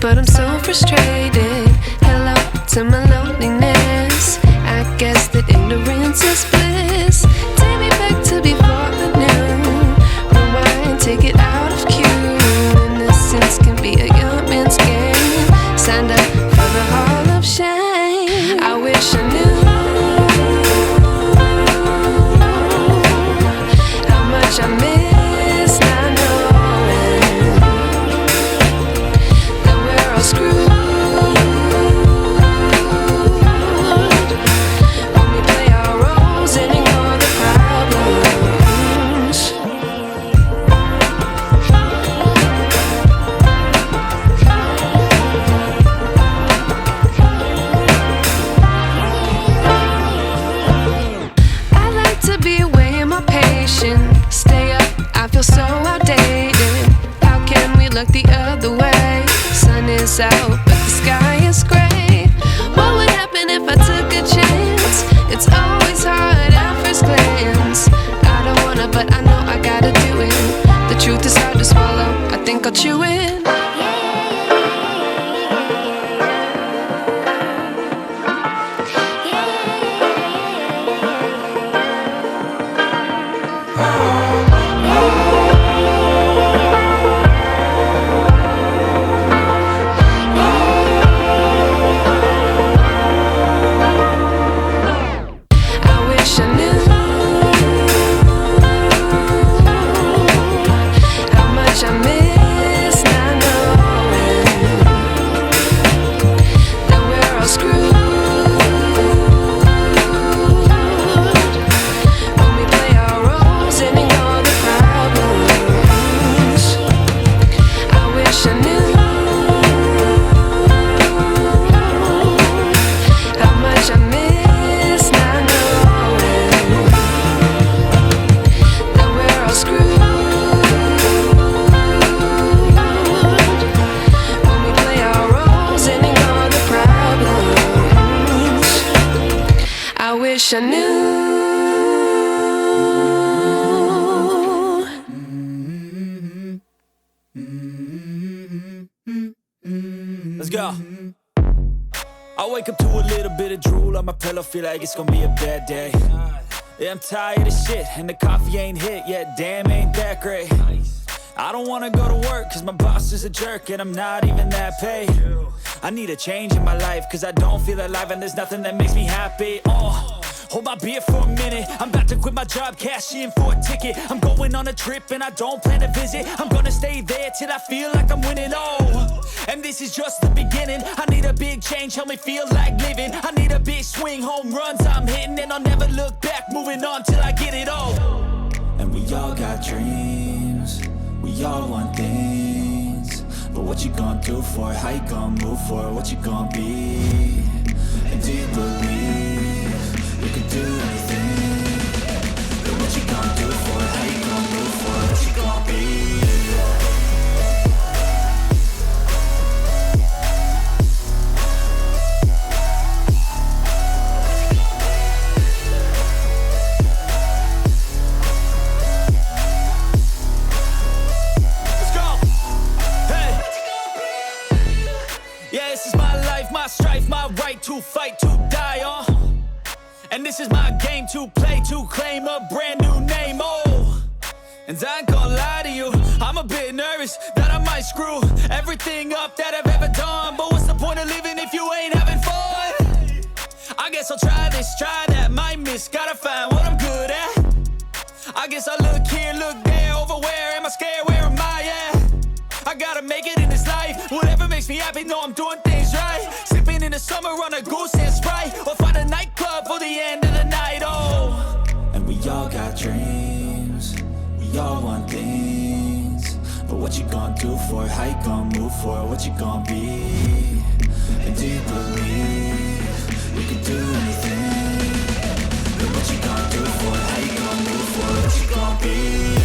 but I'm so frustrated. Hello to my loneliness. I guess that ignorance is bliss. Take me back to before I knew. Rewind, take it out of cue. Innocence can be a young man's game. Signed up for the hall of shame. I wish I knew how much I miss not knowing that we're all screwed when we play our roles and ignore the problems. I like to be away in my patience. Stay up, I feel so outdated. How can we look the other way? Sun is out, but the sky is gray. What would happen if I took a chance? It's always hard at first glance. I don't wanna, but I know I gotta do it. The truth is hard to swallow, I think I'll chew it. I wish I knew how much I miss not knowing that we're all screwed when we play our roles and ignore the problems. I wish I knew how much I miss not knowing that we're all screwed when we play our roles and ignore the problems. I wish I knew. Let's go. I wake up to a little bit of drool on my pillow, feel like it's gonna be a bad day. Yeah, I'm tired of shit, and the coffee ain't hit yet, damn, ain't that great. I don't wanna go to work, cause my boss is a jerk, and I'm not even that paid. I need a change in my life, cause I don't feel alive, and there's nothing that makes me happy. Hold my beer for a minute, I'm about to quit my job, cash in for a ticket. I'm going on a trip and I don't plan to visit. I'm gonna stay there till I feel like I'm winning, and this is just the beginning. I need a big change, help me feel like living. I need a big swing, home runs I'm hitting, and I'll never look back, moving on till I get it all. And we all got dreams, we all want things, but what you gonna do for it? How you gonna move for it? What you gonna be? And do you believe you can do anything? But what you gonna do for it? How you gonna move for it? What you gonna be? Let's go. Hey. Yeah, this is my life, my strife, my right to fight, to die on. And this is my game to play, to claim a brand new name, And I ain't gonna lie to you, I'm a bit nervous that I might screw everything up that I've ever done. But what's the point of living if you ain't having fun? I guess I'll try this, try that, might miss, gotta find what I'm good at. I guess I look here, look there, over where am I scared, where am I at? I gotta make it in this life, whatever makes me happy, know I'm doing things right. Sipping in the summer on a goose and Sprite, or find a nightclub for the end of the night, And we all got dreams, we all want things, but what you gonna do for it? How you gonna move for it? What you gonna be? And do you believe you can do anything? But what you gonna do for it? How you gonna move for it? What you gonna be?